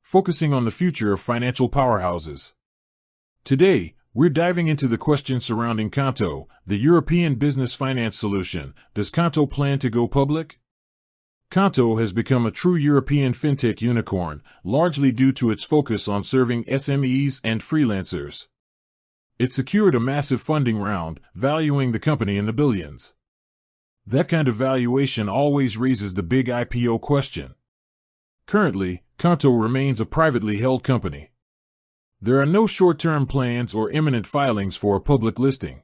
focusing on the future of financial powerhouses. Today, we're diving into the questions surrounding Qonto, the European business finance solution. Does Qonto plan to go public? Qonto has become a true European fintech unicorn, largely due to its focus on serving SMEs and freelancers. It secured a massive funding round, valuing the company in the billions. That kind of valuation always raises the big IPO question. Currently, Qonto remains a privately held company. There are no short-term plans or imminent filings for a public listing.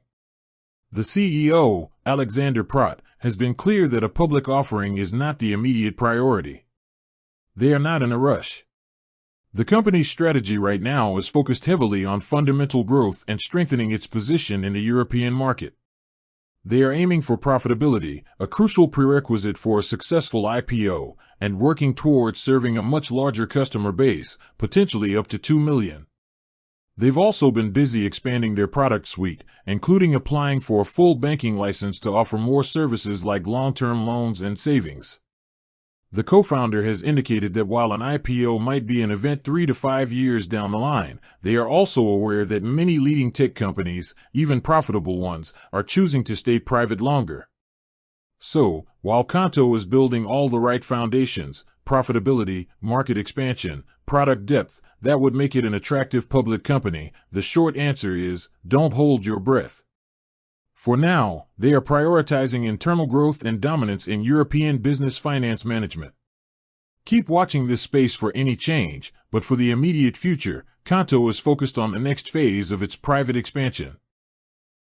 The CEO, Alexander Prat, has been clear that a public offering is not the immediate priority. They are not in a rush. The company's strategy right now is focused heavily on fundamental growth and strengthening its position in the European market. They are aiming for profitability, a crucial prerequisite for a successful IPO, and working towards serving a much larger customer base, potentially up to 2 million. They've also been busy expanding their product suite, including applying for a full banking license to offer more services like long-term loans and savings. The co-founder has indicated that while an IPO might be an event 3 to 5 years down the line, they are also aware that many leading tech companies, even profitable ones, are choosing to stay private longer. So, while Qonto is building all the right foundations, profitability, market expansion, product depth, that would make it an attractive public company, the short answer is, don't hold your breath. For now, they are prioritizing internal growth and dominance in European business finance management. Keep watching this space for any change, but for the immediate future, Qonto is focused on the next phase of its private expansion.